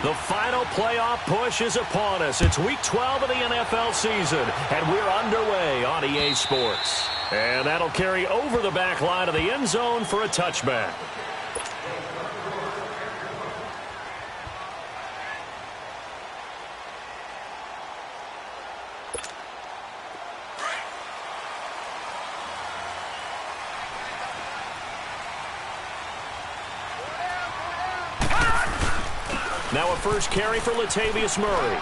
The final playoff push is upon us. It's Week 12 of the NFL season, and we're underway on EA Sports. And that'll carry over the back line of the end zone for a touchback. Now a first carry for Latavius Murray.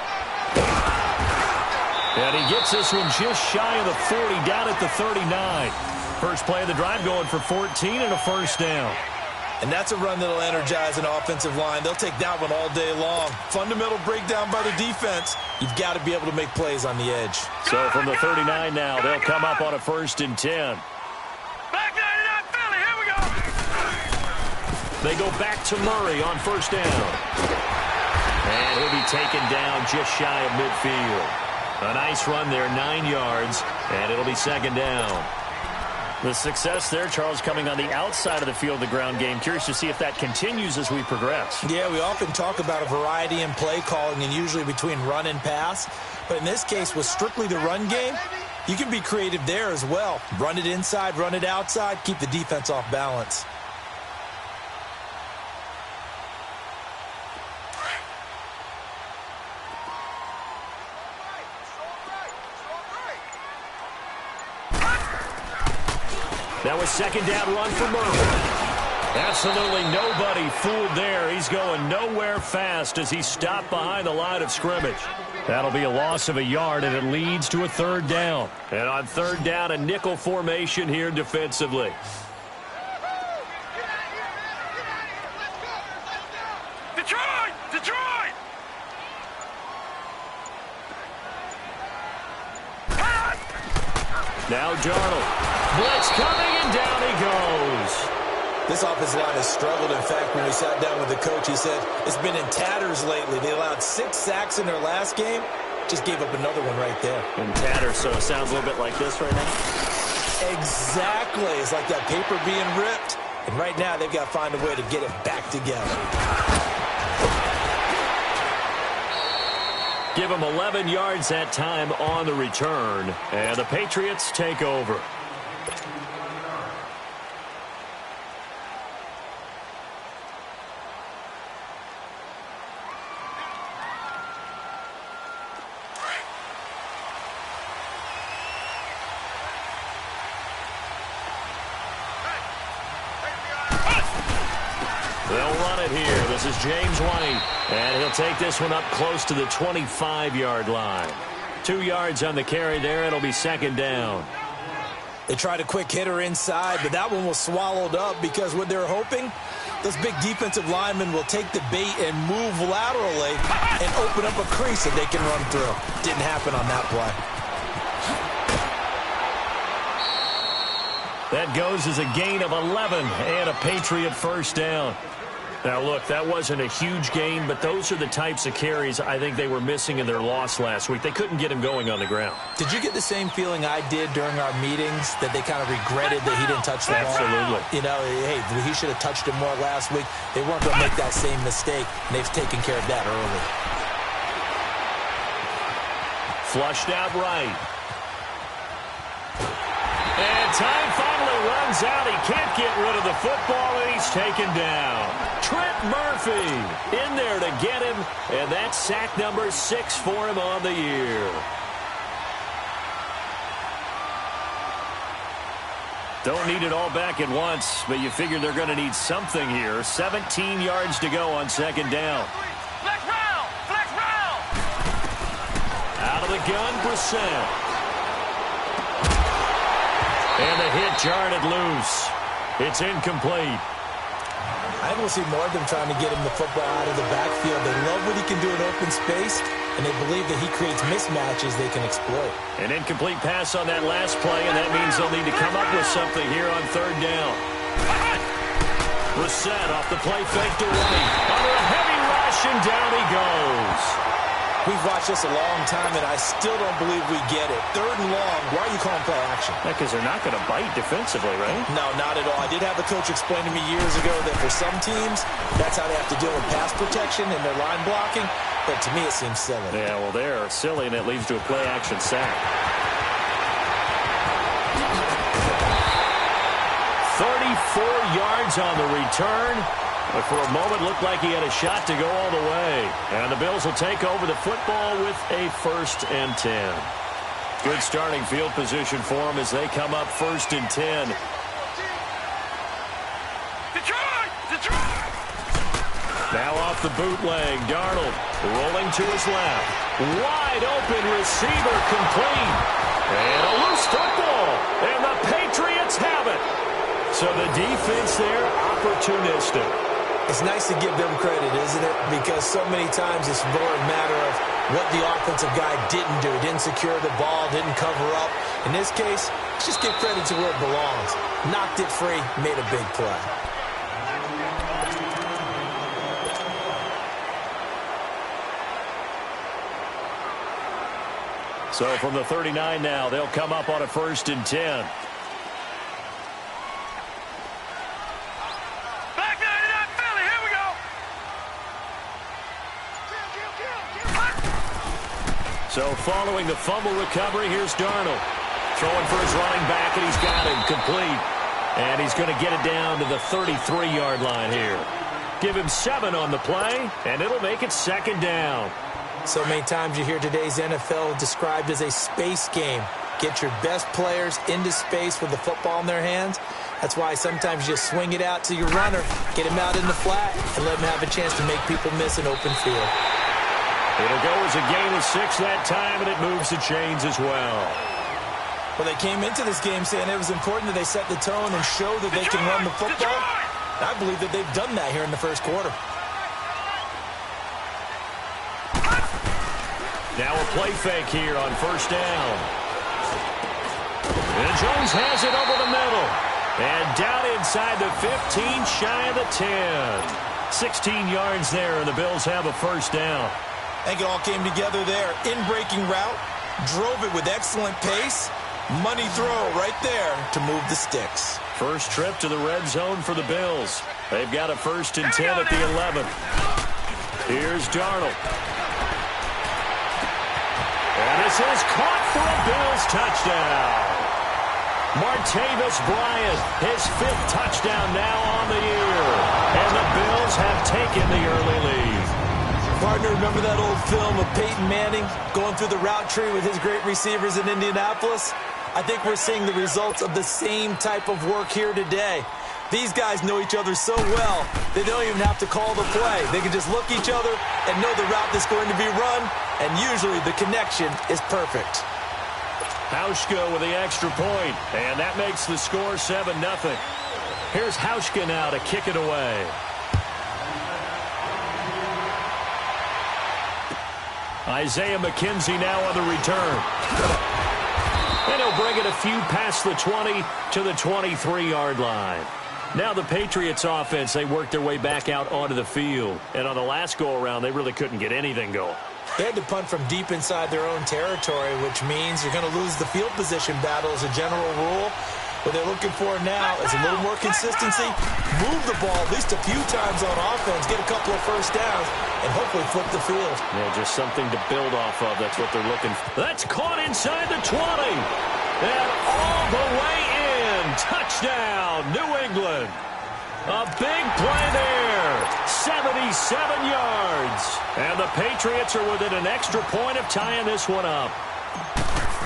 And he gets this one just shy of the 40, down at the 39. First play of the drive going for 14 and a first down. And that's a run that'll energize an offensive line. They'll take that one all day long. Fundamental breakdown by the defense. You've got to be able to make plays on the edge. So from the 39 now, they'll come up on a 1st and 10. Back 99 Philly, here we go. They go back to Murray on 1st down. And he'll be taken down just shy of midfield. A nice run there, 9 yards, and it'll be 2nd down. The success there, Charles, coming on the outside of the field, the ground game. Curious to see if that continues as we progress. Yeah, we often talk about a variety in play calling and usually between run and pass. But in this case, with strictly the run game, you can be creative there as well. Run it inside, run it outside, keep the defense off balance. That was 2nd down run for Murray. Absolutely nobody fooled there. He's going nowhere fast as he stopped behind the line of scrimmage. That'll be a loss of a yard, and it leads to a 3rd down. And on 3rd down, a nickel formation here defensively. Detroit! Detroit! Now Darnold. Blitz coming, and down he goes. This offensive line has struggled. In fact, when we sat down with the coach, he said it's been in tatters lately. They allowed 6 sacks in their last game. Just gave up another one right there. In tatters, so it sounds a little bit like this right now? Exactly. It's like that paper being ripped. And right now, they've got to find a way to get it back together. Give him 11 yards that time on the return. And the Patriots take over. They'll run it here. This is James White. And he'll take this one up close to the 25-yard line. 2 yards on the carry there. It'll be 2nd down. They tried a quick hitter inside, but that one was swallowed up because what they're hoping, those big defensive linemen will take the bait and move laterally and open up a crease that they can run through. Didn't happen on that play. That goes as a gain of 11 and a Patriot 1st down. Now, look, that wasn't a huge gain, but those are the types of carries I think they were missing in their loss last week. They couldn't get him going on the ground. Did you get the same feeling I did during our meetings, that they kind of regretted that he didn't touch the ball? Absolutely. You know, hey, he should have touched it more last week. They weren't going to make that same mistake, and they've taken care of that early. Flushed out right. And time finally runs out. He can't get rid of the football, and he's taken down. Trent Murphy in there to get him, and that's sack number 6 for him on the year. Don't need it all back at once, but you figure they're going to need something here. 17 yards to go on 2nd down. Flex round! Flex round! Out of the gun, Brissett. And the hit jarred it loose. It's incomplete. I think we'll see more of them trying to get him the football out of the backfield. They love what he can do in open space, and they believe that he creates mismatches they can exploit. An incomplete pass on that last play, and that means they'll need to come up with something here on 3rd down. Brissett off the play, fake to right. Under a heavy rush, and down he goes. We've watched this a long time, and I still don't believe we get it. 3rd and long, why are you calling play action? Because they're not going to bite defensively, right? No, not at all. I did have a coach explain to me years ago that for some teams, that's how they have to deal with pass protection and their line blocking. But to me, it seems silly. Yeah, well, they're silly, and it leads to a play action sack. 34 yards on the return. But for a moment, looked like he had a shot to go all the way. And the Bills will take over the football with a 1st and 10. Good starting field position for them as they come up 1st and 10. Detroit! Detroit! Now off the bootleg, Darnold rolling to his left. Wide open receiver complete. And a loose football. And the Patriots have it. So the defense there, opportunistic. It's nice to give them credit, isn't it? Because so many times it's more a matter of what the offensive guy didn't do. Didn't secure the ball, didn't cover up. In this case, let's just give credit to where it belongs. Knocked it free, made a big play. So from the 39 now, they'll come up on a 1st and 10. So following the fumble recovery, here's Darnold. Throwing for his running back, and he's got him complete. And he's going to get it down to the 33-yard line here. Give him 7 on the play, and it'll make it 2nd down. So many times you hear today's NFL described as a space game. Get your best players into space with the football in their hands. That's why sometimes you just swing it out to your runner, get him out in the flat, and let him have a chance to make people miss an open field. It'll go as a gain of 6 that time, and it moves the chains as well. Well, they came into this game saying it was important that they set the tone and show that they can run the football. I believe that they've done that here in the 1st quarter. Now a play fake here on 1st down. And Jones has it over the middle. And down inside the 15, shy of the 10. 16 yards there, and the Bills have a 1st down. I think it all came together there. In-breaking route, drove it with excellent pace. Money throw right there to move the sticks. First trip to the red zone for the Bills. They've got a 1st and 10 at the 11. Here's Darnold. And this is caught for a Bills touchdown. Martavis Bryant, his 5th touchdown now on the year. And the Bills have taken the early lead. Partner, remember that old film of Peyton Manning going through the route tree with his great receivers in Indianapolis? I think we're seeing the results of the same type of work here today. These guys know each other so well, they don't even have to call the play. They can just look each other and know the route that's going to be run, and usually the connection is perfect. Hauschka with the extra point, and that makes the score 7-0. Here's Hauschka now to kick it away. Isaiah McKenzie now on the return. And he'll bring it a few past the 20 to the 23-yard line. Now the Patriots offense, they worked their way back out onto the field. And on the last go-around, they really couldn't get anything going. They had to punt from deep inside their own territory, which means you're going to lose the field position battle as a general rule. What they're looking for now is a little more consistency, move the ball at least a few times on offense, get a couple of 1st downs, and hopefully flip the field. Yeah, just something to build off of. That's what they're looking for. That's caught inside the 20. And all the way in. Touchdown, New England. A big play there. 77 yards. And the Patriots are within an extra point of tying this one up.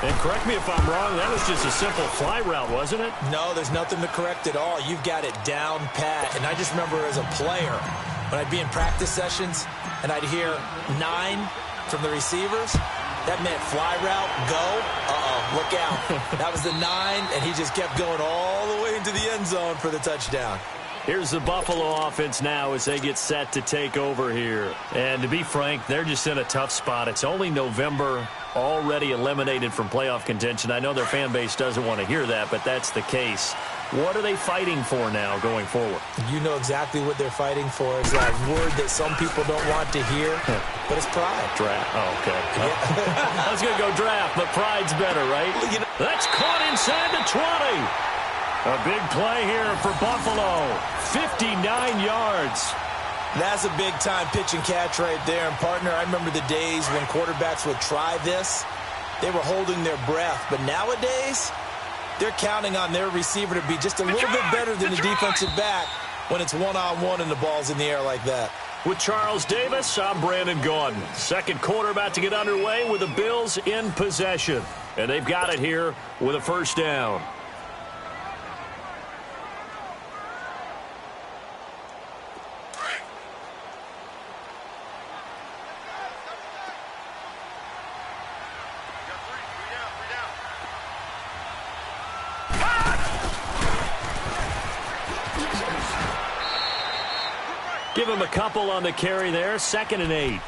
And correct me if I'm wrong, that was just a simple fly route, wasn't it? No, there's nothing to correct at all. You've got it down pat. And I just remember as a player, when I'd be in practice sessions and I'd hear 9 from the receivers, that meant fly route, go, look out. That was the 9, and he just kept going all the way into the end zone for the touchdown. Here's the Buffalo offense now as they get set to take over here. And to be frank, they're just in a tough spot. It's only November, already eliminated from playoff contention. I know their fan base doesn't want to hear that, but that's the case. What are they fighting for now going forward? You know exactly what they're fighting for. Is that word that some people don't want to hear, but it's pride. Draft. Oh, okay. I was going to go draft, but pride's better, right? That's caught inside the 20. A big play here for Buffalo. 59 yards. That's a big-time pitch and catch right there. And, partner, I remember the days when quarterbacks would try this. They were holding their breath. But nowadays, they're counting on their receiver to be just a little bit better than the defensive back when it's one-on-one and the ball's in the air like that. With Charles Davis, I'm Brandon Gaudin. Second quarter about to get underway with the Bills in possession. And they've got it here with a first down. Give him a couple on the carry there. 2nd and 8.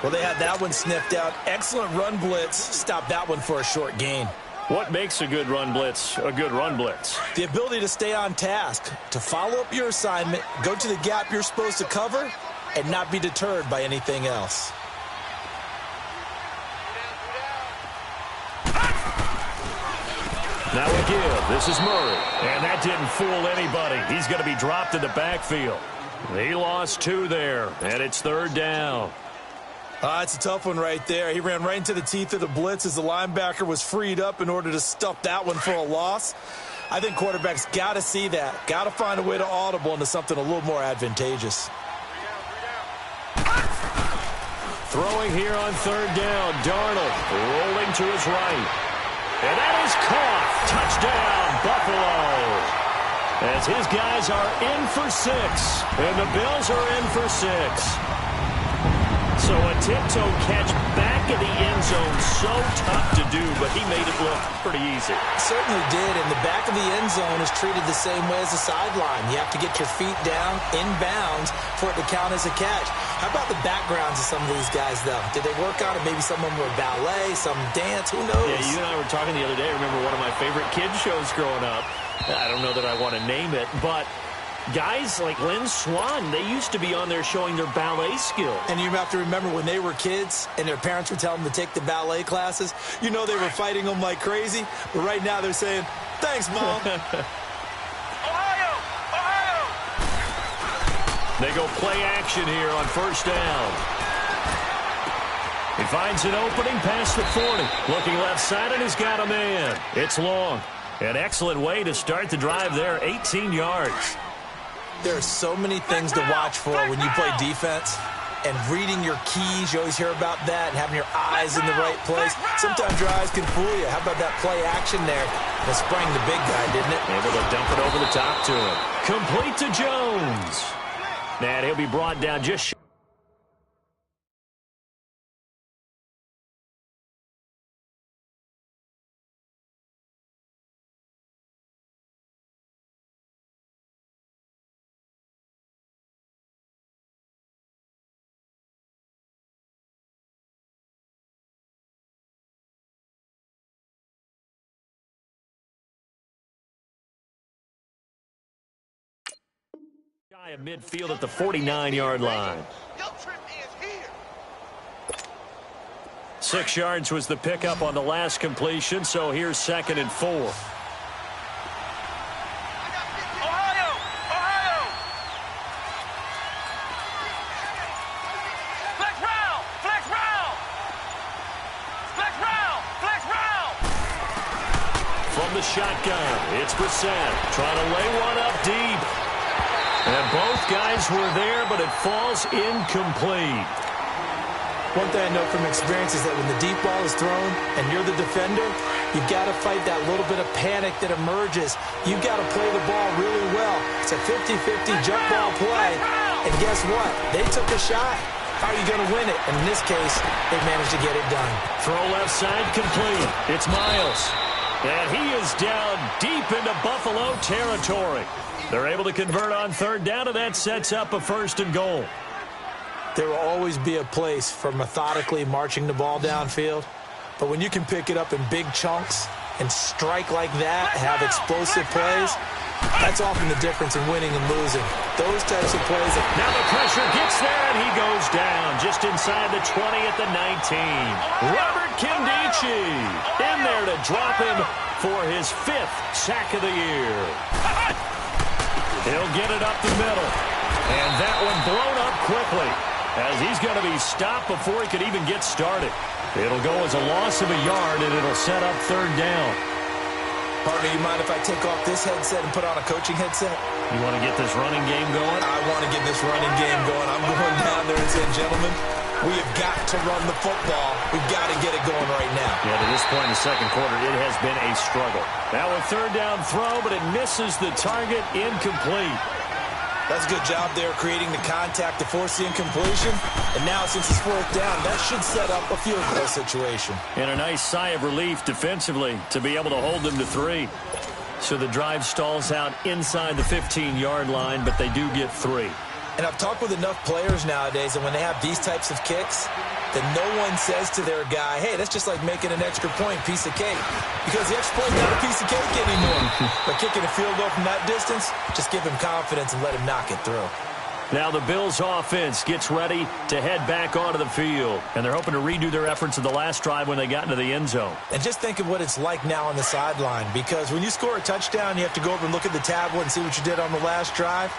Well, they had that one sniffed out. Excellent run blitz. Stop that one for a short gain. What makes a good run blitz a good run blitz? The ability to stay on task, to follow up your assignment, go to the gap you're supposed to cover, and not be deterred by anything else. Now we give. This is Murray. And that didn't fool anybody. He's going to be dropped in the backfield. He lost 2 there, and it's 3rd down. It's a tough one right there. He ran right into the teeth of the blitz as the linebacker was freed up in order to stuff that one for a loss. I think quarterbacks got to see that. Got to find a way to audible into something a little more advantageous. Throwing here on 3rd down. Darnold rolling to his right. And that is caught. Touchdown, Buffalo. As his guys are in for 6, and the Bills are in for 6. So a tiptoe catch back in the end zone, so tough to do, but he made it look pretty easy. Certainly did, and the back of the end zone is treated the same way as the sideline. You have to get your feet down in bounds for it to count as a catch. How about the backgrounds of some of these guys, though? Did they work on it? Maybe some of them were ballet, some dance, who knows? Yeah, you and I were talking the other day. I remember one of my favorite kids shows growing up. I don't know that I want to name it, but guys like Lynn Swann, they used to be on there showing their ballet skills. And you have to remember when they were kids and their parents would tell them to take the ballet classes, you know they were fighting them like crazy. But right now they're saying, thanks, Mom. Ohio! Ohio! They go play action here on 1st down. He finds an opening past the 40. Looking left side, and he's got a man. It's long. An excellent way to start the drive there, 18 yards. There are so many things to watch for when you play defense. And reading your keys, you always hear about that, and having your eyes in the right place. Sometimes your eyes can fool you. How about that play action there? That sprang the big guy, didn't it? Able to dump it over the top to him. Complete to Jones. And he'll be brought down just shy of midfield at the 49-yard line. 6 yards was the pickup on the last completion, so here's 2nd and 4. Ohio! Ohio! Flex round! Flex round! Flex round! Flex round! From the shotgun, it's Brissett trying to lay one up deep. And both guys were there, but it falls incomplete. One thing I know from experience is that when the deep ball is thrown and you're the defender, you've got to fight that little bit of panic that emerges. You've got to play the ball really well. It's a 50-50 jump ball play. And guess what? They took a shot. How are you going to win it? And in this case, they managed to get it done. Throw left side complete. It's Miles. And he is down deep into Buffalo territory. They're able to convert on 3rd down, and that sets up a 1st and goal. There will always be a place for methodically marching the ball downfield. But when you can pick it up in big chunks and strike like that, have explosive plays, That's often the difference in winning and losing. Those types of plays. Now the pressure gets there, and he goes down just inside the 20 at the 19. Robert Kindici in there to drop him for his 5th sack of the year. He'll get it up the middle. And that one blown up quickly, as he's going to be stopped before he could even get started. It'll go as a loss of a yard, and it'll set up 3rd down. Partner, you mind if I take off this headset and put on a coaching headset? You want to get this running game going? I want to get this running game going. I'm going down there and saying, gentlemen, we have got to run the football. We've got to get it going right now. Yeah, to this point in the second quarter, it has been a struggle. Now a 3rd down throw, but it misses the target, incomplete. That's a good job there creating the contact to force the incompletion. And now since it's 4th down, that should set up a field goal situation. And a nice sigh of relief defensively to be able to hold them to 3. So the drive stalls out inside the 15-yard line, but they do get 3. And I've talked with enough players nowadays, and when they have these types of kicks, that no one says to their guy, hey, that's just like making an extra point, piece of cake. Because the extra point's not a piece of cake anymore. But kicking a field goal from that distance, just give him confidence and let him knock it through. Now the Bills offense gets ready to head back onto the field. And they're hoping to redo their efforts of the last drive when they got into the end zone. And just think of what it's like now on the sideline. Because when you score a touchdown, you have to go over and look at the tablet and see what you did on the last drive.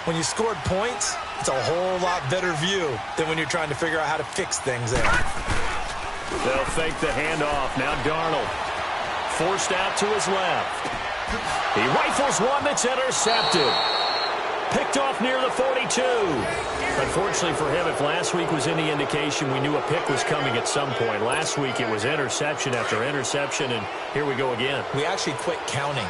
When you scored points, it's a whole lot better view than when you're trying to figure out how to fix things there. They'll fake the handoff. Now Darnold forced out to his left. He rifles one that's intercepted. Picked off near the 42. Unfortunately for him, if last week was any indication, we knew a pick was coming at some point. Last week it was interception after interception, and here we go again. We actually quit counting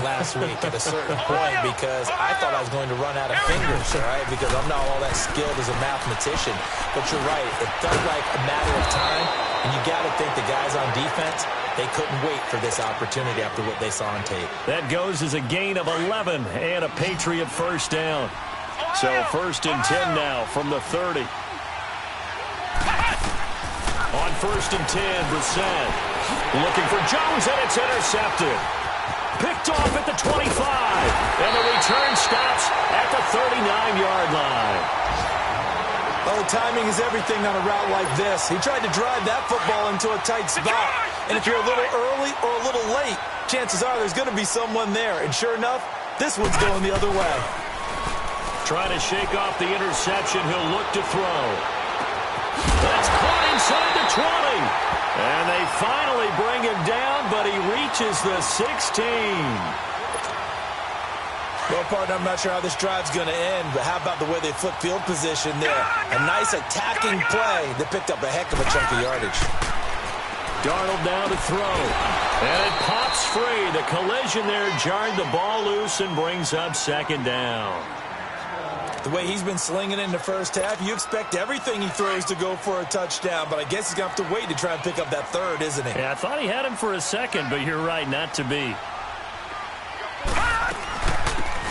last week at a certain point because I thought I was going to run out of fingers, all right, because I'm not all that skilled as a mathematician. But you're right. It felt like a matter of time, and you got to think the guys on defense, they couldn't wait for this opportunity after what they saw on tape. That goes as a gain of 11 and a Patriot 1st down. So 1st and 10 now from the 30. On 1st and 10, Brissett looking for Jones, and it's intercepted. Picked off at the 25, and the return stops at the 39-yard line. Oh, timing is everything on a route like this. He tried to drive that football into a tight spot. And if you're a little early or a little late, chances are there's going to be someone there. And sure enough, this one's going the other way. Trying to shake off the interception. He'll look to throw. That's caught inside the 20. And they finally bring him down, but he reaches the 16. Well, partner, I'm not sure how this drive's going to end, but how about the way they flip field position there? A nice attacking play that picked up a heck of a chunk of yardage. Darnold now to throw. And it pops free. The collision there jarred the ball loose and brings up 2nd down. The way he's been slinging in the first half, you expect everything he throws to go for a touchdown, but I guess he's going to have to wait to try and pick up that 3rd, isn't he? Yeah, I thought he had him for a second, but you're right, not to be.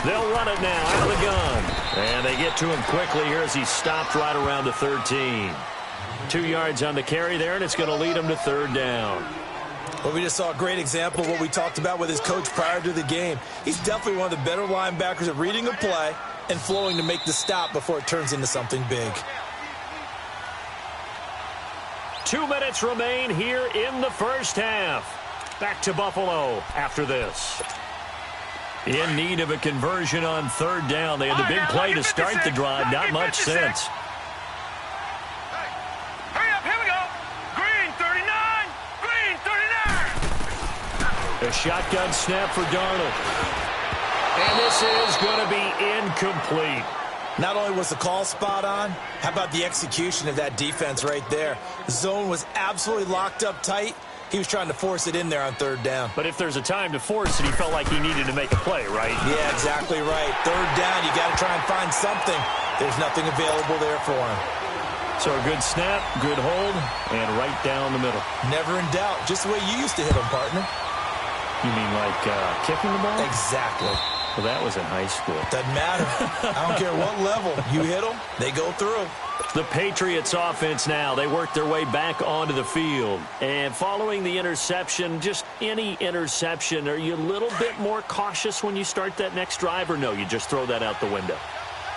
They'll run it now out of the gun. And they get to him quickly here as he stopped right around the 13. 2 yards on the carry there, and it's going to lead him to 3rd down. Well, we just saw a great example of what we talked about with his coach prior to the game. He's definitely one of the better linebackers at reading a play and flowing to make the stop before it turns into something big. 2 minutes remain here in the first half. Back to Buffalo after this. In need of a conversion on 3rd down. They had the big play to start the drive. Not much sense. Hurry up, here we go. Green 39, green 39. A shotgun snap for Darnold. And this is going to be incomplete. Not only was the call spot on, how about the execution of that defense right there? The zone was absolutely locked up tight. He was trying to force it in there on 3rd down. But if there's a time to force it, he felt like he needed to make a play, right? Yeah, exactly right. 3rd down, you got to try and find something. There's nothing available there for him. So a good snap, good hold, and right down the middle. Never in doubt. Just the way you used to hit them, partner. You mean like kicking the ball? Exactly. Well, that was in high school. Doesn't matter. I don't care what level. You hit them, they go through. The Patriots offense now. They work their way back onto the field. And following the interception, just any interception, are you a little bit more cautious when you start that next drive, or no, you just throw that out the window?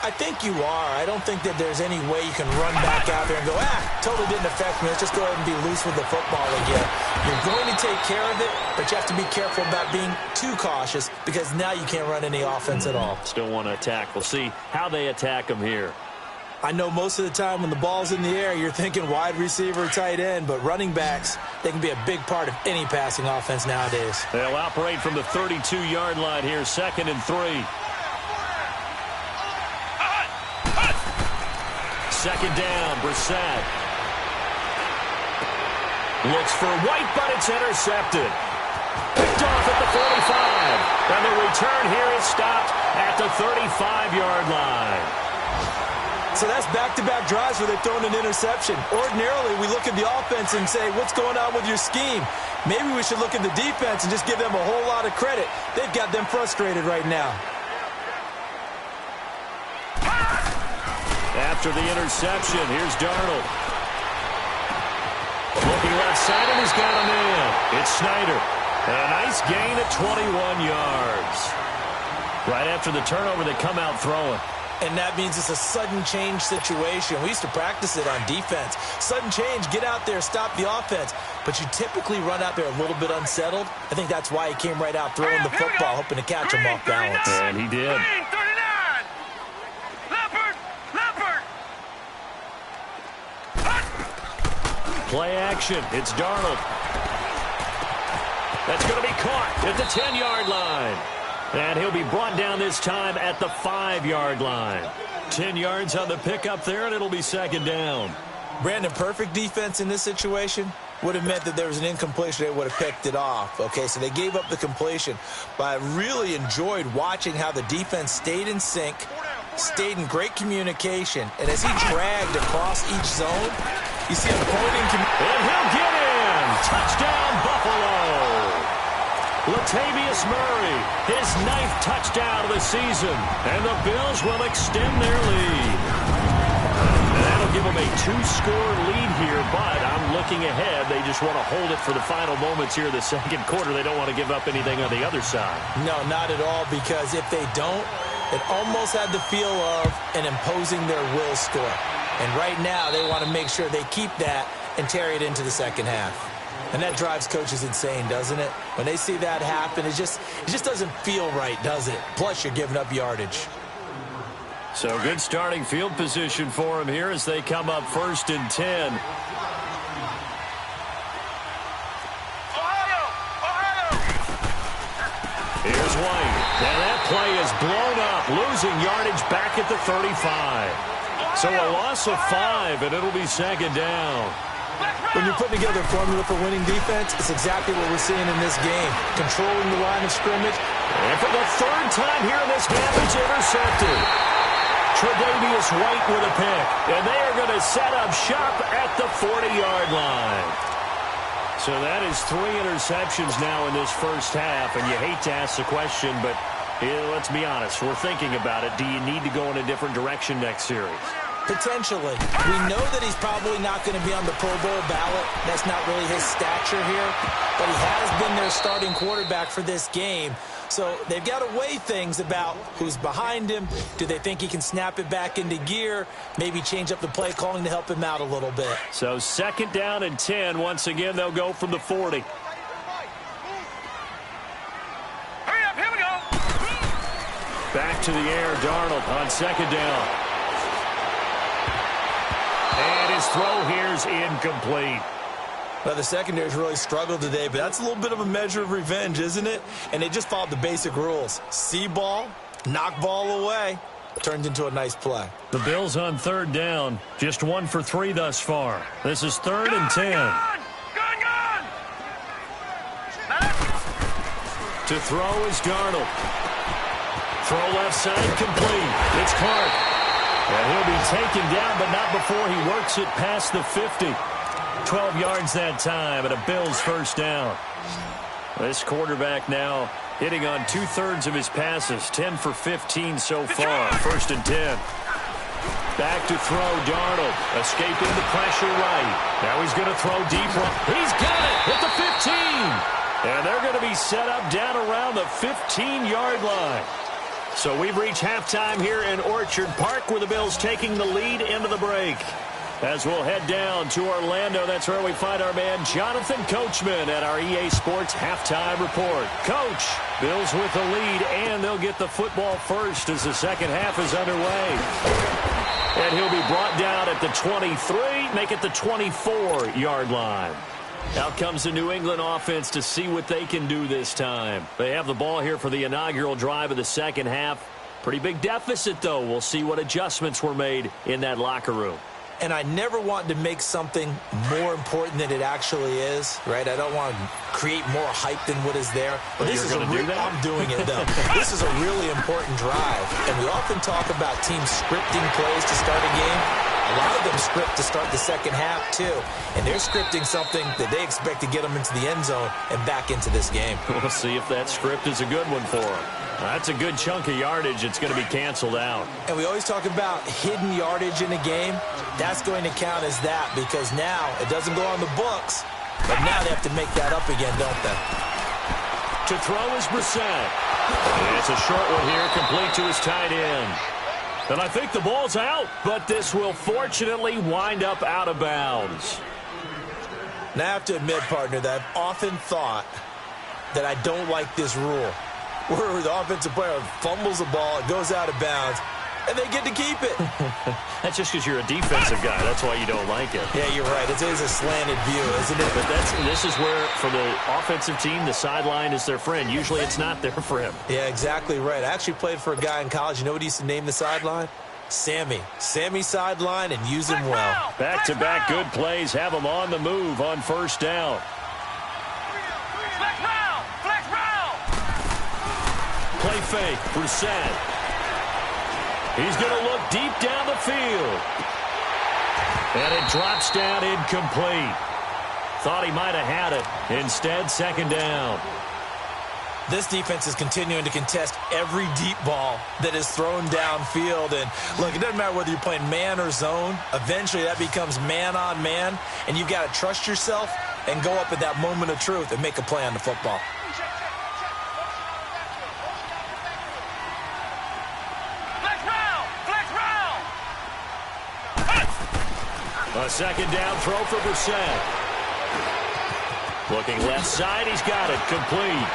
I think you are. I don't think that there's any way you can run back out there and go, totally didn't affect me. Let's just go ahead and be loose with the football again. You're going to take care of it, but you have to be careful about being too cautious because now you can't run any offense at all. Still want to attack. We'll see how they attack them here. I know most of the time when the ball's in the air, you're thinking wide receiver, tight end, but running backs, they can be a big part of any passing offense nowadays. They'll operate from the 32-yard line here, 2nd and 3. Second down, Brissett. Looks for White, but it's intercepted. Picked off at the 45. And the return here is stopped at the 35-yard line. So that's back-to-back drives where they've thrown an interception. Ordinarily, we look at the offense and say, what's going on with your scheme? Maybe we should look at the defense and just give them a whole lot of credit. They've got them frustrated right now. After the interception, here's Darnold. Looking left side, and he's got him in. It's Snyder. And a nice gain at 21 yards. Right after the turnover, they come out throwing. And that means it's a sudden change situation. We used to practice it on defense. Sudden change, get out there, stop the offense. But you typically run out there a little bit unsettled. I think that's why he came right out throwing the football, hoping to catch him off balance. And he did. Play action. It's Darnold. That's going to be caught at the 10-yard line. And he'll be brought down this time at the 5-yard line. 10 yards on the pickup there, and it'll be 2nd down. Brandon, perfect defense in this situation would have meant that there was an incompletion. They would have picked it off. Okay, so they gave up the completion. But I really enjoyed watching how the defense stayed in sync, stayed in great communication. And as he dragged across each zone, you see him pointing. And he'll get in. Touchdown, Buffalo. Latavius Murray, his 9th touchdown of the season. And the Bills will extend their lead. And that'll give them a 2-score lead here, but I'm looking ahead. They just want to hold it for the final moments here in the second quarter. They don't want to give up anything on the other side. No, not at all, because if they don't, it almost had the feel of an imposing their will score. And right now, they want to make sure they keep that and carry it into the second half. And that drives coaches insane, doesn't it? When they see that happen, it just doesn't feel right, does it? Plus, you're giving up yardage. So good starting field position for them here as they come up 1st and 10. Here's White. And that play is blown up, losing yardage back at the 35. So a loss of 5, and it'll be 2nd down. When you're putting together a formula for winning defense, it's exactly what we're seeing in this game. Controlling the line of scrimmage. And for the 3rd time here in this half, it's intercepted. Tre'Davious White with a pick. And they are going to set up shop at the 40-yard line. So that is 3 interceptions now in this first half. And you hate to ask the question, but let's be honest. We're thinking about it. Do you need to go in a different direction next series? Potentially. We know that he's probably not going to be on the Pro Bowl ballot. That's not really his stature here. But he has been their starting quarterback for this game. So they've got to weigh things about who's behind him. Do they think he can snap it back into gear? Maybe change up the play calling to help him out a little bit. So 2nd down and 10. Once again, they'll go from the 40. Hurry up, here we go. Back to the air, Darnold on 2nd down. And his throw here's incomplete. Well, the secondary's really struggled today, but that's a little bit of a measure of revenge, isn't it? And they just followed the basic rules. See ball, knock ball away. Turned into a nice play. The Bills on 3rd down. Just 1 for 3 thus far. This is 3rd and 10. Gun! To throw is Darnold. Throw left side complete. It's Clark. And he'll be taken down, but not before he works it past the 50. 12 yards that time, and a Bills 1st down. This quarterback now hitting on 2/3 of his passes, 10 for 15 so far. 1st and 10. Back to throw, Darnold. Escaping the pressure right. Now he's going to throw deep. He's got it at the 15. And they're going to be set up down around the 15-yard line. So we've reached halftime here in Orchard Park, where the Bills taking the lead into the break. As we'll head down to Orlando, that's where we find our man Jonathan Coachman at our EA Sports Halftime Report. Coach, Bills with the lead, and they'll get the football first as the second half is underway. And he'll be brought down at the 23, make it the 24-yard line. Out comes the New England offense to see what they can do this time. They have the ball here for the inaugural drive of the second half. Pretty big deficit, though. We'll see what adjustments were made in that locker room. And I never want to make something more important than it actually is, right? I don't want to create more hype than what is there. But this is I'm doing it, though. This is a really important drive. And we often talk about teams scripting plays to start a game. A lot of them script to start the second half, too. And they're scripting something that they expect to get them into the end zone and back into this game. We'll see if that script is a good one for them. That's a good chunk of yardage. It's going to be canceled out. And we always talk about hidden yardage in a game. That's going to count as that because now it doesn't go on the books, but now they have to make that up again, don't they? To throw is Brissett. It's a short one here, complete to his tight end. And I think the ball's out, but this will fortunately wind up out of bounds. Now I have to admit, partner, that I've often thought that I don't like this rule, where the offensive player fumbles the ball, it goes out of bounds, and they get to keep it. That's just because you're a defensive guy. That's why you don't like it. Yeah, you're right. It is a slanted view, isn't it? But this is where, for the offensive team, the sideline is their friend. Usually it's not there for him. Yeah, exactly right. I actually played for a guy in college. You know what he used to name the sideline? Sammy. Sammy sideline, and use him well. Back-to-back good plays have him on the move on first down. Play fake, Brissett. He's going to look deep down the field. And it drops down incomplete. Thought he might have had it. Instead, second down. This defense is continuing to contest every deep ball that is thrown downfield. And, look, it doesn't matter whether you're playing man or zone. Eventually, that becomes man-on-man. And you've got to trust yourself and go up at that moment of truth and make a play on the football. A second down throw for Brissett. Looking left side, he's got it, complete.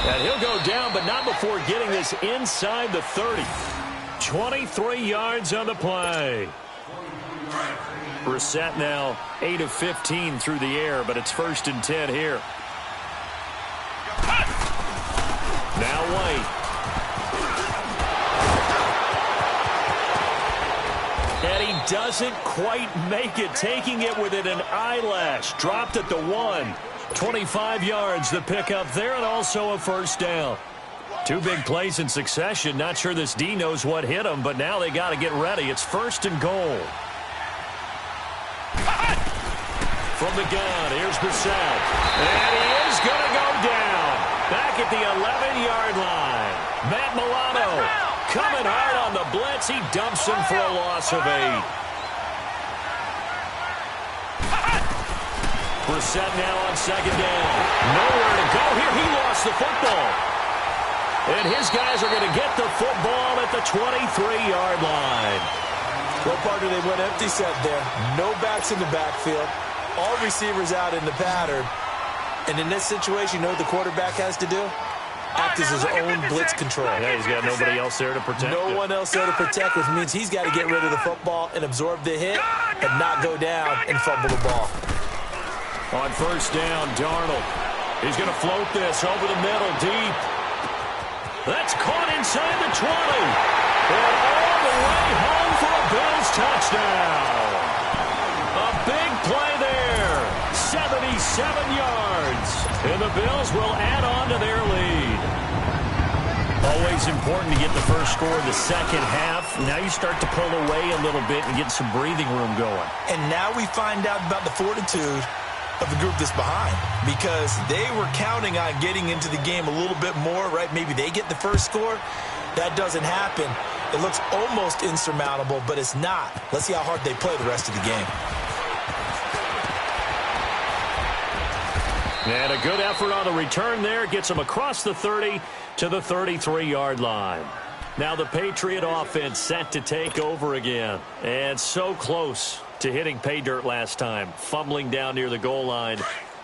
And he'll go down, but not before getting this inside the 30. 23 yards on the play. Brissett now 8 of 15 through the air, but it's 1st and 10 here. Now White. And he doesn't quite make it, taking it within an eyelash. Dropped at the 1. 25 yards, the pickup there, and also a first down. Two big plays in succession. Not sure this D knows what hit him, but now they got to get ready. It's 1st and goal. From the gun, here's Brissett. And he is going to go down. Back at the 11-yard line. Matt Milano coming hard on the blitz. He dumps him for a loss of 8. Brissett now on second down. Nowhere to go here. He lost the football. And his guys are going to get the football at the 23-yard line. Well, partner, they went empty set there. No backs in the backfield. All receivers out in the pattern. And in this situation, you know what the quarterback has to do? Act as his own blitz control. Yeah, he's got nobody else there to protect him. No one else there to protect, which means he's got to get rid of the football and absorb the hit and not go down and fumble the ball. On first down, Darnold. He's going to float this over the middle, deep. That's caught inside the 20. And all the way home for a Bills touchdown. A big play there. 77 yards. And the Bills will add on to their lead. Always important to get the first score in the second half. Now you start to pull away a little bit and get some breathing room going. And now we find out about the fortitude of the group that's behind, because they were counting on getting into the game a little bit more, right? Maybe they get the first score. That doesn't happen. It looks almost insurmountable, but it's not. Let's see how hard they play the rest of the game. And a good effort on the return there. Gets them across the 30 to the 33-yard line. Now the Patriot offense set to take over again. And so close to hitting pay dirt last time. Fumbling down near the goal line.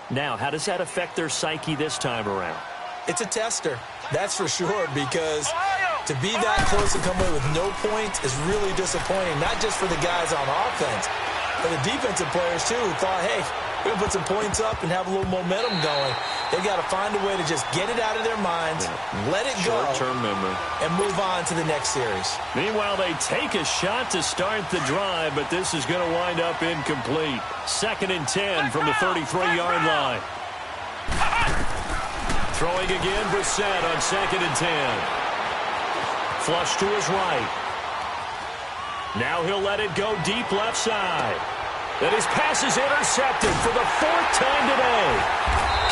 Now, how does that affect their psyche this time around? It's a tester, that's for sure, because to be that close and come away with no points is really disappointing, not just for the guys on offense, but the defensive players, too, who thought, hey, we're going to put some points up and have a little momentum going. They've got to find a way to just get it out of their minds, let it go, short-term memory, and move on to the next series. Meanwhile, they take a shot to start the drive, but this is going to wind up incomplete. 2nd and 10 from the 33-yard line. Throwing again, Brissett on 2nd and 10. Flush to his right. Now he'll let it go deep left side. And his pass is intercepted for the 4th time today.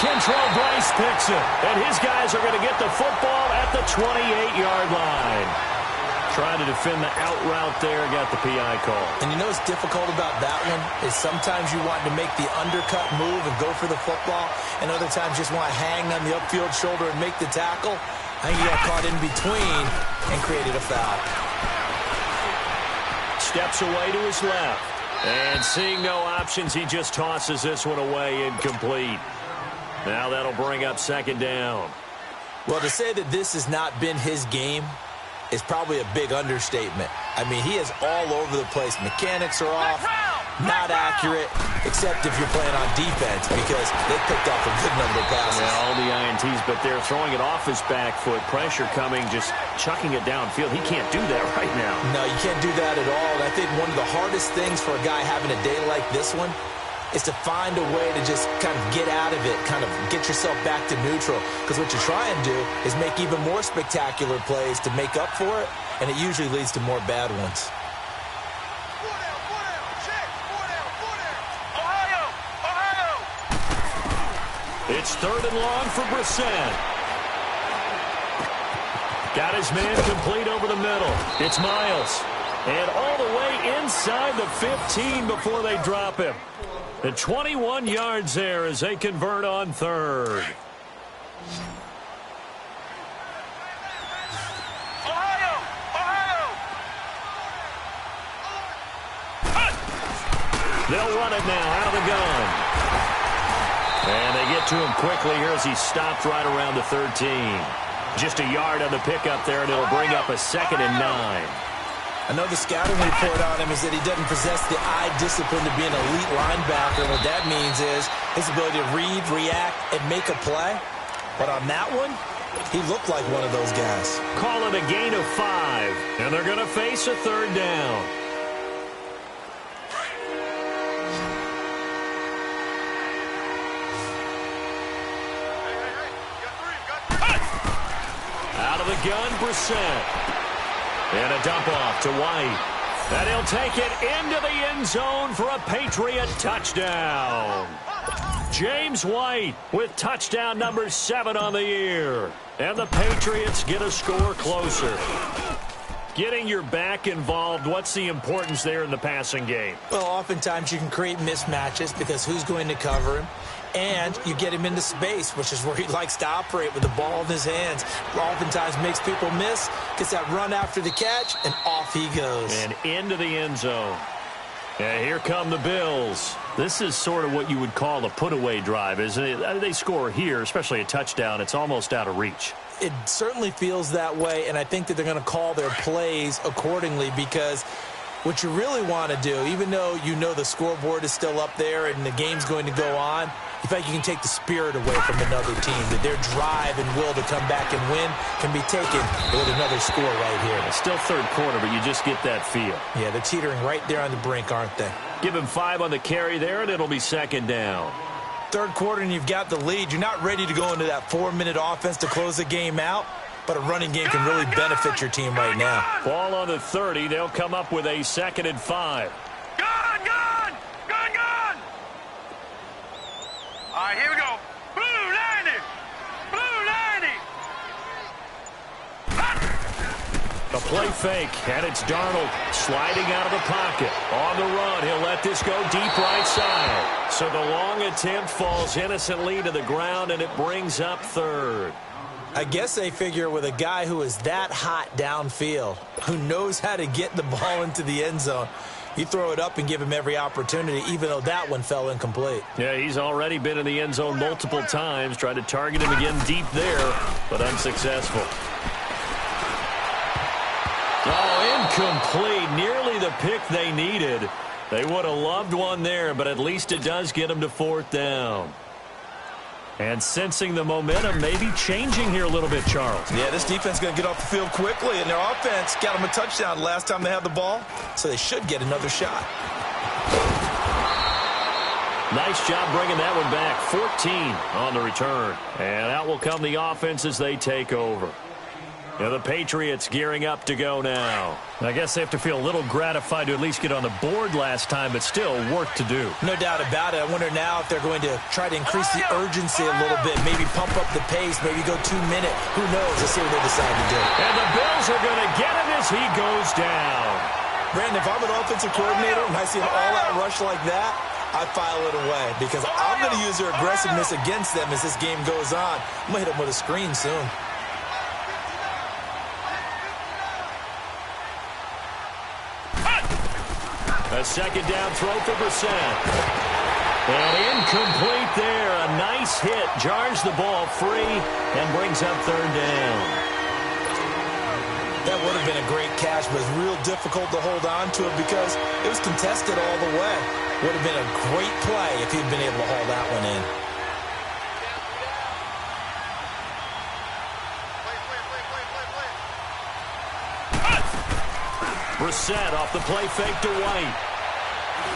Kentrell Bryce picks it, and his guys are going to get the football at the 28-yard line. Trying to defend the out route there, got the PI call. And you know what's difficult about that one is sometimes you want to make the undercut move and go for the football, and other times just want to hang on the upfield shoulder and make the tackle. I think he got caught in between and created a foul. Steps away to his left. And seeing no options, he just tosses this one away incomplete. Now that'll bring up 2nd down. Well, to say that this has not been his game is probably a big understatement. I mean, he is all over the place. Mechanics are off, not accurate, except if you're playing on defense because they picked off a good number of passes. Yeah, all the INTs, but they're throwing it off his back foot. Pressure coming, just chucking it downfield. He can't do that right now. No, you can't do that at all. And I think one of the hardest things for a guy having a day like this one is to find a way to just kind of get out of it, kind of get yourself back to neutral. Because what you try and do is make even more spectacular plays to make up for it, and it usually leads to more bad ones. It's 3rd and long for Brissett. Got his man complete over the middle. It's Miles. And all the way inside the 15 before they drop him. The 21 yards there as they convert on 3rd. They'll run it now out of the gun. And they get to him quickly here as he stopped right around the 13. Just a yard on the pickup there, and it'll bring up a 2nd and 9. I know the scouting report on him is that he doesn't possess the eye discipline to be an elite linebacker. What that means is his ability to read, react, and make a play. But on that one, he looked like one of those guys. Call it a gain of 5, and they're going to face a 3rd down. Out of the gun, Brissett. And a dump off to White. And he'll take it into the end zone for a Patriot touchdown. James White with touchdown number 7 on the year. And the Patriots get a score closer. Getting your back involved, what's the importance there in the passing game? Well, oftentimes you can create mismatches because who's going to cover him? And you get him into space, which is where he likes to operate with the ball in his hands. Oftentimes makes people miss, gets that run after the catch, and off he goes. And into the end zone. And here come the Bills. This is sort of what you would call a put-away drive, isn't it? They score here, especially a touchdown. It's almost out of reach. It certainly feels that way, and I think that they're going to call their plays accordingly because what you really want to do, even though you know the scoreboard is still up there and the game's going to go on, you think you can take the spirit away from another team, that their drive and will to come back and win can be taken with another score right here. It's still 3rd quarter, but you just get that feel. Yeah, they're teetering right there on the brink, aren't they? Give him 5 on the carry there, and it'll be 2nd down. 3rd quarter, and you've got the lead. You're not ready to go into that 4-minute offense to close the game out, but a running game can really benefit your team right now. Ball on the 30. They'll come up with a 2nd and 5. All right, here we go. Blue 90. Blue 90. A play fake, and it's Darnold sliding out of the pocket. On the run, he'll let this go deep right side. So the long attempt falls innocently to the ground, and it brings up third. I guess they figure with a guy who is that hot downfield, who knows how to get the ball into the end zone, you throw it up and give him every opportunity, even though that one fell incomplete. Yeah, he's already been in the end zone multiple times. Tried to target him again deep there, but unsuccessful. Oh, incomplete. Nearly the pick they needed. They would have loved one there, but at least it does get them to fourth down. And sensing the momentum maybe changing here a little bit, Charles. Yeah, this defense is going to get off the field quickly, and their offense got them a touchdown last time they had the ball, so they should get another shot. Nice job bringing that one back. 14 on the return. And out will come the offense as they take over. Now the Patriots gearing up to go now. I guess they have to feel a little gratified to at least get on the board last time, but still work to do. No doubt about it. I wonder now if they're going to try to increase the urgency a little bit, maybe pump up the pace, maybe go 2 minute. Who knows? Let's see what they decide to do. And the Bills are going to get him as he goes down. Brandon, if I'm an offensive coordinator and I see an all-out rush like that, I file it away because I'm going to use their aggressiveness against them as this game goes on. I'm going to hit them with a screen soon. A second down throw for Brissett. And incomplete there. A nice hit. Jars the ball free and brings up third down. That would have been a great catch, but it's real difficult to hold on to it because it was contested all the way. Would have been a great play if he'd been able to haul that one in. Brissett off the play fake to White.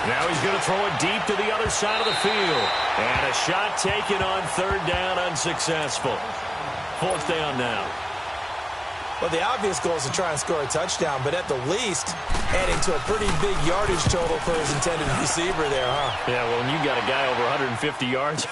Now he's going to throw it deep to the other side of the field. And a shot taken on third down, unsuccessful. Fourth down now. Well, the obvious goal is to try and score a touchdown, but at the least, adding to a pretty big yardage total for his intended receiver there, huh? Yeah, well, when you got a guy over 150 yards,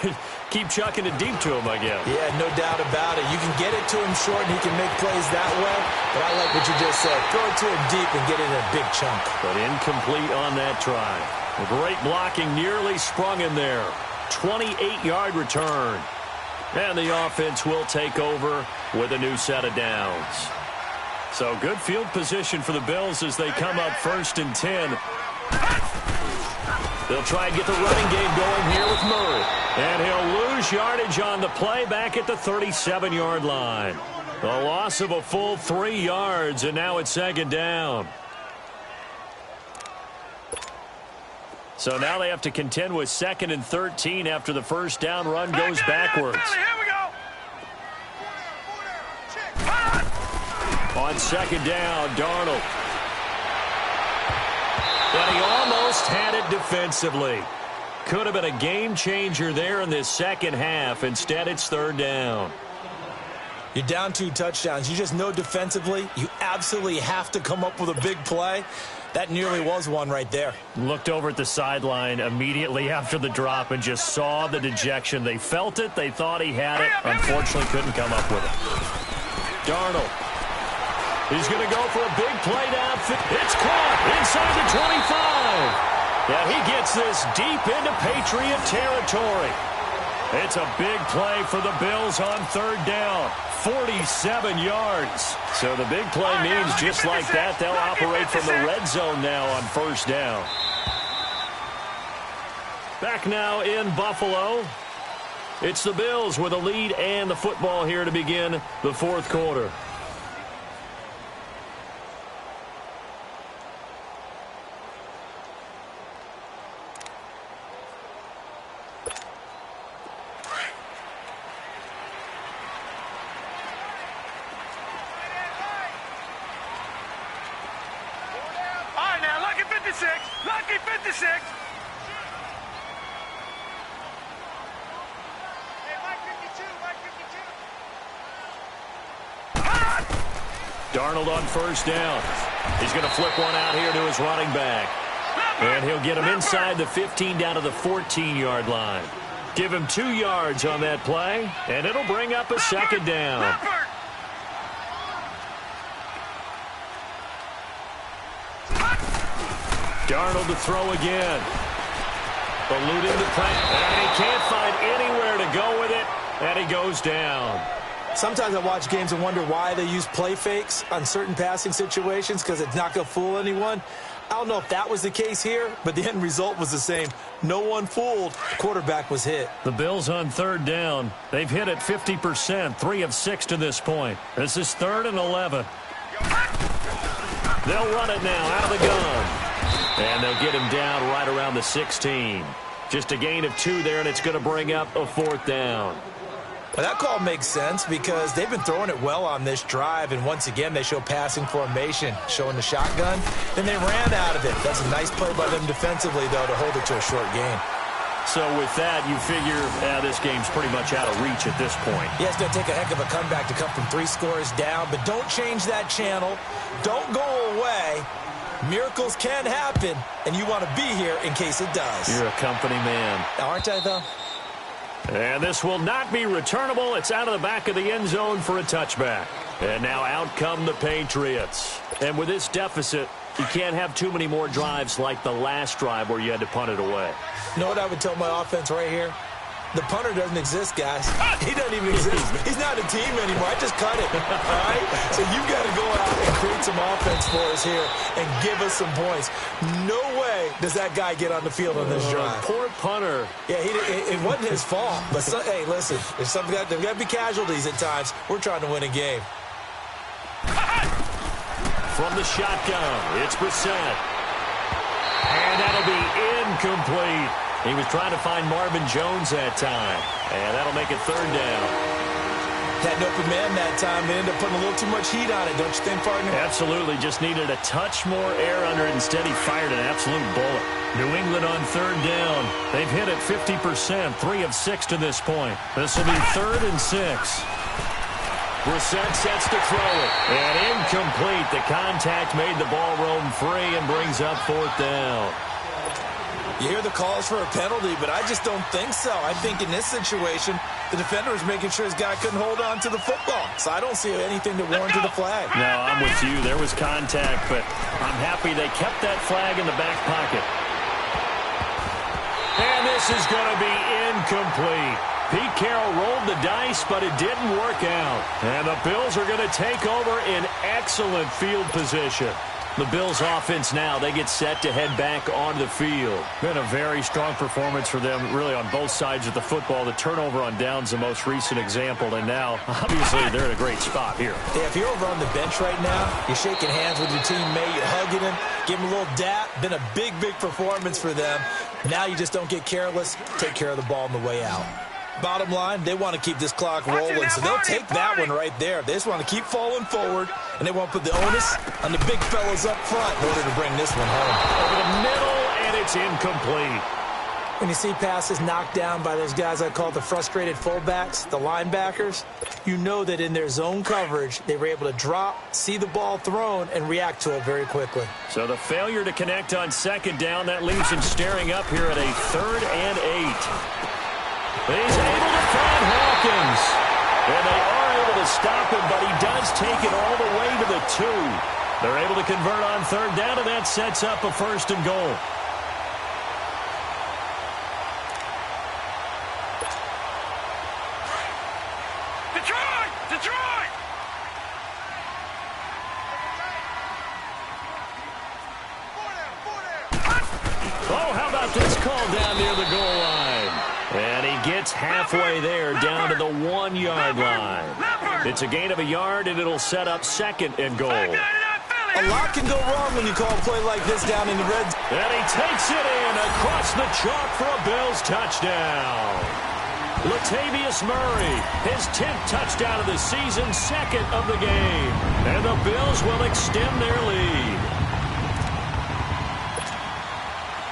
keep chucking it deep to him, I guess. Yeah, no doubt about it. You can get it to him short, and he can make plays that way, but I like what you just said. Throw it to him deep and get it in a big chunk. But incomplete on that try. A great blocking nearly sprung in there. 28-yard return. And the offense will take over with a new set of downs. So good field position for the Bills as they come up 1st and 10. They'll try and get the running game going here with Murray. And he'll lose yardage on the play back at the 37-yard line. A loss of a full 3 yards, and now it's second down. So now they have to contend with 2nd and 13 after the first down run goes backwards. Here we go. On second down, Darnold. And he almost had it defensively. Could have been a game changer there in this second half. Instead, it's third down. You're down 2 touchdowns. You just know defensively you absolutely have to come up with a big play. That nearly was one right there. Looked over at the sideline immediately after the drop and just saw the dejection. They felt it. They thought he had it. Unfortunately, couldn't come up with it. Darnold. He's going to go for a big play downfield. It's caught inside the 25. And he gets this deep into Patriot territory. It's a big play for the Bills on third down. 47 yards. So the big play means just like that, they'll operate from the red zone now on first down. Back now in Buffalo. It's the Bills with a lead and the football here to begin the fourth quarter. Lucky 56. Darnold on first down. He's going to flip one out here to his running back. And he'll get him inside the 15 down to the 14-yard line. Give him 2 yards on that play, and it'll bring up a second down. Darnold to throw again. Eluding the play. And he can't find anywhere to go with it. And he goes down. Sometimes I watch games and wonder why they use play fakes on certain passing situations, because it's not going to fool anyone. I don't know if that was the case here, but the end result was the same. No one fooled. The quarterback was hit. The Bills on third down. They've hit it 50%, 3 of 6 to this point. This is 3rd and 11. They'll run it now out of the gun. And they'll get him down right around the 16. Just a gain of 2 there, and it's going to bring up a 4th down. Well, that call makes sense because they've been throwing it well on this drive, and once again they show passing formation, showing the shotgun. Then they ran out of it. That's a nice play by them defensively, though, to hold it to a short game. So with that, you figure this game's pretty much out of reach at this point. Yeah, it's going to take a heck of a comeback to come from 3 scores down, but don't change that channel. Don't go away. Miracles can happen, and you want to be here in case it does. You're a company man. Aren't I, though? And this will not be returnable. It's out of the back of the end zone for a touchback. And now out come the Patriots. And with this deficit, you can't have too many more drives like the last drive where you had to punt it away. You know what I would tell my offense right here? The punter doesn't exist, guys. He doesn't even exist. He's not a team anymore. I just cut it, all right? So you've got to go out and create some offense for us here and give us some points. No way does that guy get on the field on this drive. Poor punter. Yeah, it wasn't his fault. But, hey, listen, there's got to be casualties at times. We're trying to win a game. From the shotgun, it's Brissett. And that'll be incomplete. He was trying to find Marvin Jones that time. And that'll make it 3rd down. Had an open man that time. They ended up putting a little too much heat on it, don't you think, partner? Absolutely. Just needed a touch more air under it. Instead, he fired an absolute bullet. New England on 3rd down. They've hit it 50%, 3 of 6 to this point. This will be 3rd and 6. Brissett sets to throw it. And incomplete. The contact made the ball roam free and brings up 4th down. You hear the calls for a penalty, but I just don't think so. I think in this situation, the defender was making sure his guy couldn't hold on to the football. So I don't see anything to warrant the flag. No, I'm with you. There was contact, but I'm happy they kept that flag in the back pocket. And this is going to be incomplete. Pete Carroll rolled the dice, but it didn't work out. And the Bills are going to take over in excellent field position. The Bills offense now, they get set to head back onto the field. Been a very strong performance for them, really, on both sides of the football. The turnover on downs the most recent example, and now, obviously, they're in a great spot here. Yeah, if you're over on the bench right now, you're shaking hands with your teammate, you're hugging him, give him a little dap. Been a big, big performance for them. Now you just don't get careless. Take care of the ball on the way out. Bottom line, they want to keep this clock rolling, so they'll take that one right there. They just want to keep falling forward, and they won't put the onus on the big fellas up front in order to bring this one home. Over the middle, and it's incomplete. When you see passes knocked down by those guys I call the frustrated fullbacks, the linebackers, you know that in their zone coverage, they were able to drop, see the ball thrown, and react to it very quickly. So the failure to connect on 2nd down, that leaves him staring up here at a 3rd and 8. He's able to find Hawkins. And they are able to stop him, but he does take it all the way to the 2. They're able to convert on 3rd down, and that sets up a 1st and goal. Detroit! Detroit! Oh, how about this call down near the goal line? And he gets halfway there, down to the 1-yard line. It's a gain of a yard, and it'll set up 2nd and goal. A lot can go wrong when you call a play like this down in the red zone. And he takes it in across the chalk for a Bills touchdown. Latavius Murray, his 10th touchdown of the season, 2nd of the game. And the Bills will extend their lead.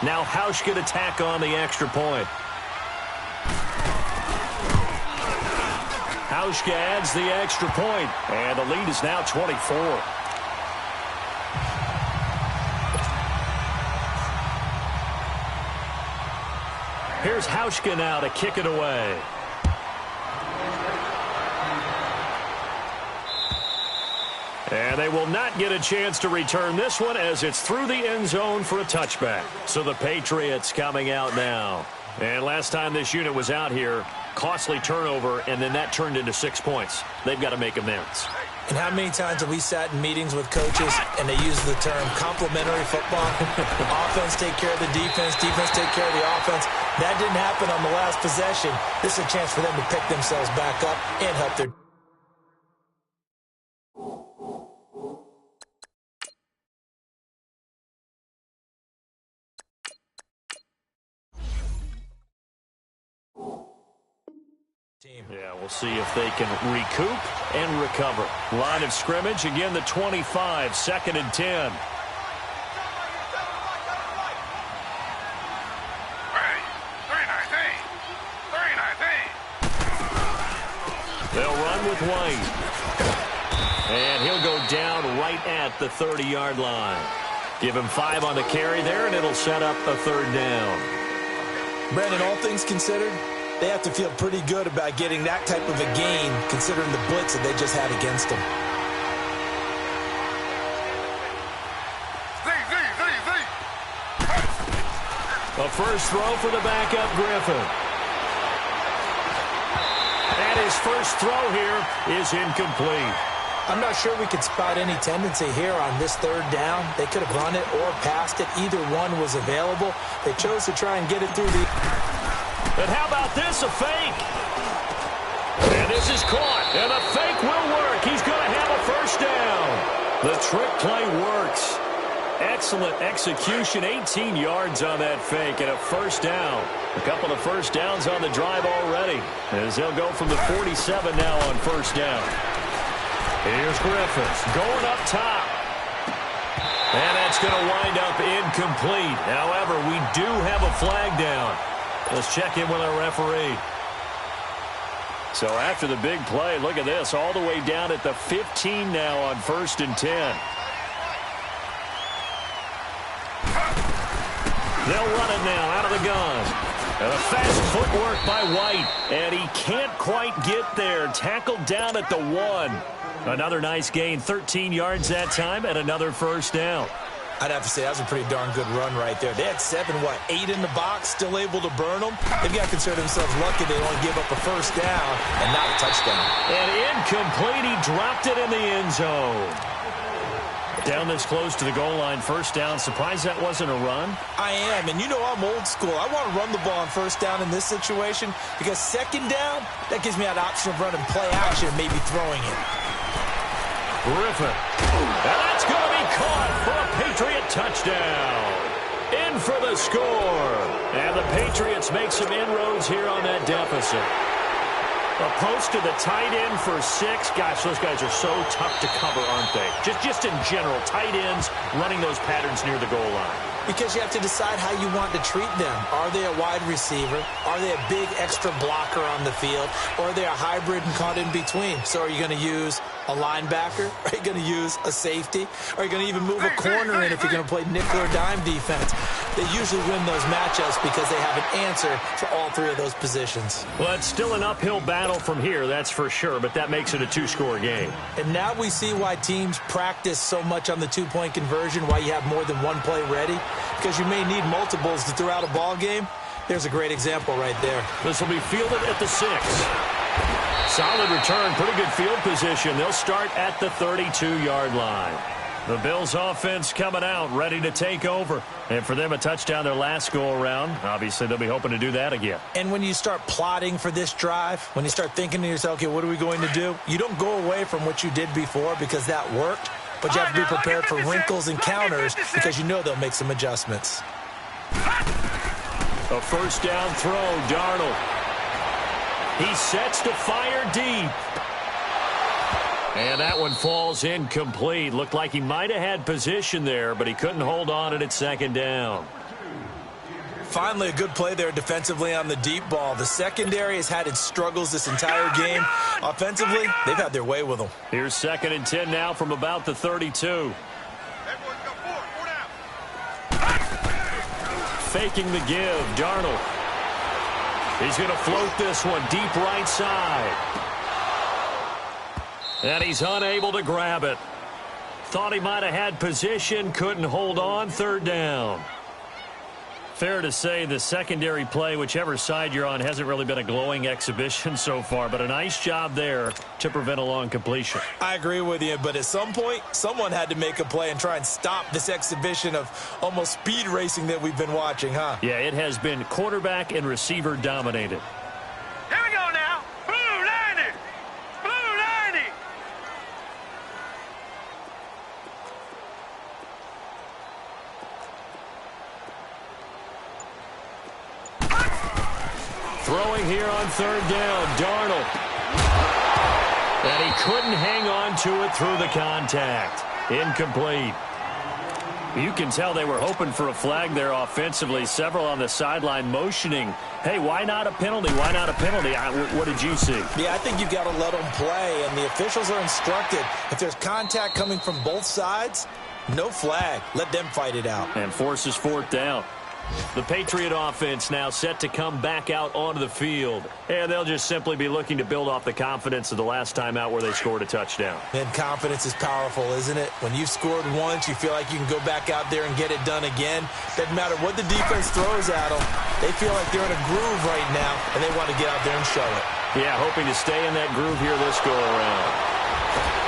Now Hausch could attack on the extra point. Hauschka adds the extra point, and the lead is now 24. Here's Hauschka now to kick it away. And they will not get a chance to return this one as it's through the end zone for a touchback. So the Patriots coming out now. And last time this unit was out here, costly turnover, and then that turned into 6 points. They've got to make amends. And how many times have we sat in meetings with coaches and they use the term complementary football? Offense take care of the defense, defense take care of the offense. That didn't happen on the last possession. This is a chance for them to pick themselves back up and help their team. Yeah, we'll see if they can recoup and recover. Line of scrimmage, again, the 25, 2nd and 10. They'll run with White. And he'll go down right at the 30-yard line. Give him 5 on the carry there, and it'll set up a 3rd down. Brandon, all things considered, they have to feel pretty good about getting that type of a gain, considering the blitz that they just had against them. A first throw for the backup Griffin. And his first throw here is incomplete. I'm not sure we could spot any tendency here on this 3rd down. They could have run it or passed it. Either one was available. They chose to try and get it through the... And how about this, a fake? And this is caught, and the fake will work. He's going to have a first down. The trick play works. Excellent execution, 18 yards on that fake, and a first down. A couple of first downs on the drive already, as they'll go from the 47 now on first down. Here's Griffiths going up top. And that's going to wind up incomplete. However, we do have a flag down. Let's check in with our referee. So after the big play, look at this, all the way down at the 15 now on 1st and 10. They'll run it now out of the gun. And a fast footwork by White. And he can't quite get there. Tackled down at the 1. Another nice gain, 13 yards that time, and another first down. I'd have to say that was a pretty darn good run right there. They had 8 in the box, still able to burn them. They've got to consider themselves lucky they only give up a first down and not a touchdown. And incomplete, he dropped it in the end zone. Down this close to the goal line, first down. Surprised that wasn't a run? I am, and you know I'm old school. I want to run the ball on first down in this situation because 2nd down, that gives me that option of running play action and maybe throwing it. Griffin. And that's going to be caught for a Patriot touchdown. In for the score. And the Patriots make some inroads here on that deficit. A post to the tight end for 6. Gosh, those guys are so tough to cover, aren't they? Just in general, tight ends running those patterns near the goal line. Because you have to decide how you want to treat them. Are they a wide receiver? Are they a big extra blocker on the field? Or are they a hybrid and caught in between? So are you going to use a linebacker? Are you going to use a safety? Are you going to even move a corner in if you're going to play nickel or dime defense? They usually win those matchups because they have an answer for all 3 of those positions. Well, it's still an uphill battle from here, that's for sure, but that makes it a 2-score game. And now we see why teams practice so much on the 2-point conversion, why you have more than one play ready, because you may need multiples to throw out a ball game. There's a great example right there. This will be fielded at the 6. Solid return, pretty good field position. They'll start at the 32-yard line. The Bills offense coming out, ready to take over. And for them, a touchdown their last go-around. Obviously, they'll be hoping to do that again. And when you start plotting for this drive, when you start thinking to yourself, okay, what are we going to do? You don't go away from what you did before because that worked. But you have to be prepared for wrinkles and counters because you know they'll make some adjustments. A first down throw, Darnold. He sets to fire deep. And that one falls incomplete. Looked like he might have had position there, but he couldn't hold on at 2nd down. Finally, a good play there defensively on the deep ball. The secondary has had its struggles this entire game. Offensively, they've had their way with them. Here's 2nd and 10 now from about the 32. Faking the give, Darnold. He's going to float this one deep right side. And he's unable to grab it. Thought he might have had position, couldn't hold on, third down. Fair to say the secondary play, whichever side you're on, hasn't really been a glowing exhibition so far, but a nice job there to prevent a long completion. I agree with you, but at some point, someone had to make a play and try and stop this exhibition of almost speed racing that we've been watching, huh? Yeah, it has been quarterback and receiver dominated. Here we go now. Blue 90. Blue 90. Throwing here on third down, Darnold. And he couldn't hang on to it through the contact. Incomplete. You can tell they were hoping for a flag there offensively. Several on the sideline motioning, hey, why not a penalty? Why not a penalty? What did you see? Yeah, I think you've got to let them play, and the officials are instructed. If there's contact coming from both sides, no flag. Let them fight it out. And forces fourth down. The Patriot offense now set to come back out onto the field. And they'll just simply be looking to build off the confidence of the last time out where they scored a touchdown. And confidence is powerful, isn't it? When you've scored once, you feel like you can go back out there and get it done again. Doesn't matter what the defense throws at them. They feel like they're in a groove right now, and they want to get out there and show it. Yeah, hoping to stay in that groove here this go-around.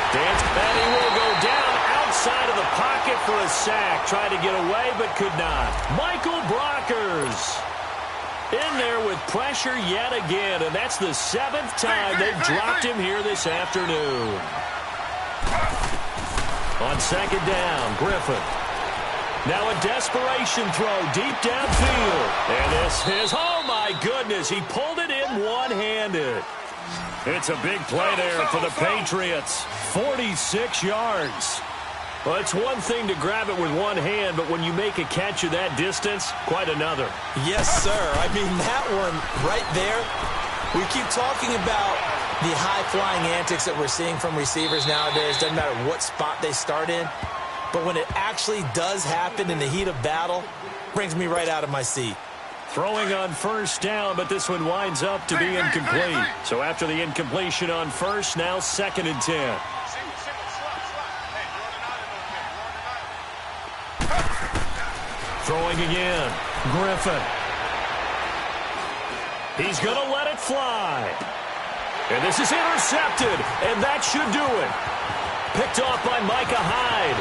Dance, and he will go down outside of the pocket for a sack. Tried to get away, but could not. Michael Brockers in there with pressure yet again, and that's the 7th time they've dropped him here this afternoon. On second down, Griffin. Now a desperation throw deep downfield. And this is, oh my goodness, he pulled it in one-handed. It's a big play there for the Patriots. 46 yards. Well, it's one thing to grab it with one hand, but when you make a catch of that distance, quite another. Yes, sir. I mean, that one right there, we keep talking about the high-flying antics that we're seeing from receivers nowadays. Doesn't matter what spot they start in. But when it actually does happen in the heat of battle, brings me right out of my seat. Throwing on first down, but this one winds up to be incomplete. So after the incompletion on first, now 2nd and 10. Throwing again, Griffin. He's going to let it fly. And this is intercepted, and that should do it. Picked off by Micah Hyde.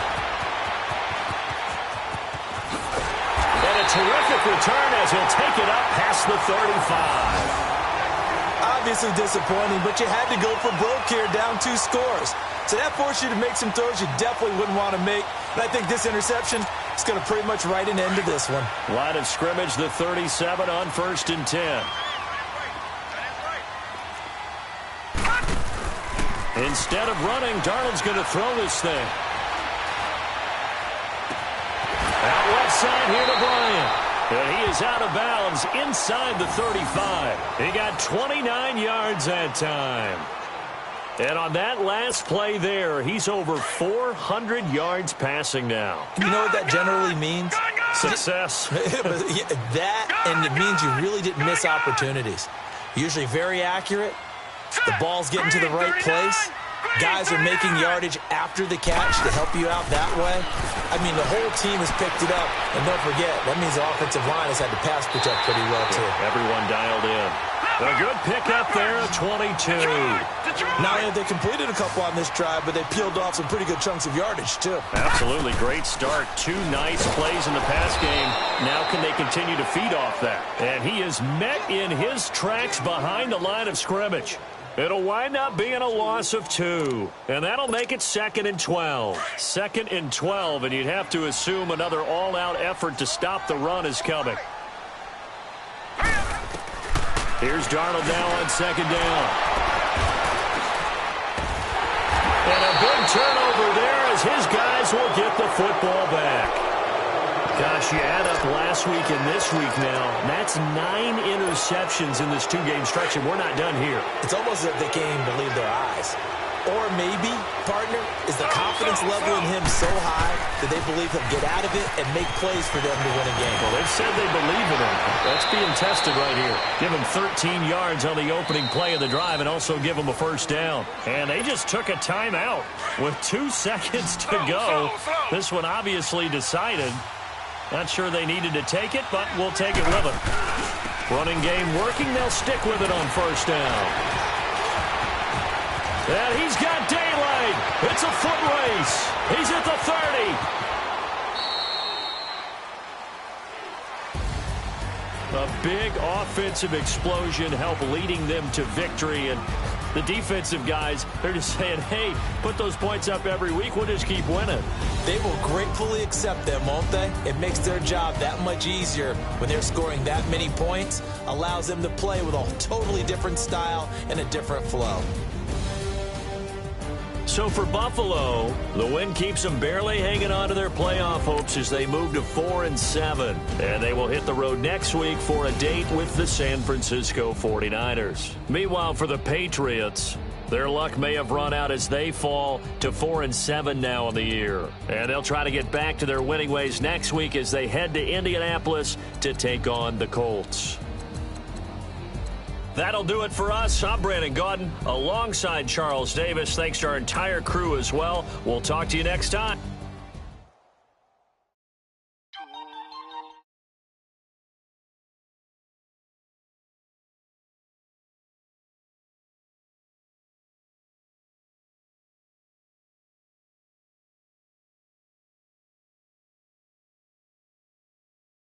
And a terrific return as he'll take it up past the 35. Obviously disappointing, but you had to go for broke here, down 2 scores. So that forced you to make some throws you definitely wouldn't want to make. And I think this interception is going to pretty much write an end to this one. Line of scrimmage, the 37 on 1st and 10. Instead of running, Darnold's going to throw this thing. Out left side here to Bryant. And he is out of bounds inside the 35. He got 29 yards that time. And on that last play there, he's over 400 yards passing now. You know what that generally means? Success. That, and it means you really didn't miss opportunities. Usually very accurate. The ball's getting to the right place. Guys are making yardage after the catch to help you out that way. I mean, the whole team has picked it up. And don't forget, that means the offensive line has had to pass protect pretty well, too. Everyone dialed in. A good pickup there, 22. Not only have they completed a couple on this drive, but they peeled off some pretty good chunks of yardage, too. Absolutely. Great start. 2 nice plays in the pass game. Now can they continue to feed off that? And he is met in his tracks behind the line of scrimmage. It'll wind up being a loss of 2. And that'll make it 2nd and 12. 2nd and 12, and you'd have to assume another all-out effort to stop the run is coming. Here's Darnold now on 2nd down. And a big turnover there as his guys will get the football back. Gosh, you add up last week and this week now. That's 9 interceptions in this 2-game stretch, and we're not done here. It's almost as if they can't even believe their eyes. Or maybe, partner, is the confidence level in him so high that they believe he'll get out of it and make plays for them to win a game. Well, they've said they believe in him. That's being tested right here. Give him 13 yards on the opening play of the drive and also give him a first down. And they just took a timeout with 2 seconds to go. This one obviously decided. Not sure they needed to take it, but we'll take it with them. Running game working. They'll stick with it on first down. And he's got daylight. It's a foot race. He's at the 30. A big offensive explosion helped leading them to victory. And the defensive guys, they're just saying, hey, put those points up every week. We'll just keep winning. They will gratefully accept them, won't they? It makes their job that much easier when they're scoring that many points. Allows them to play with a totally different style and a different flow. So for Buffalo, the win keeps them barely hanging on to their playoff hopes as they move to 4-7. And they will hit the road next week for a date with the San Francisco 49ers. Meanwhile, for the Patriots, their luck may have run out as they fall to 4-7 now in the year. And they'll try to get back to their winning ways next week as they head to Indianapolis to take on the Colts. That'll do it for us. I'm Brandon Gaudin alongside Charles Davis. Thanks to our entire crew as well. We'll talk to you next time.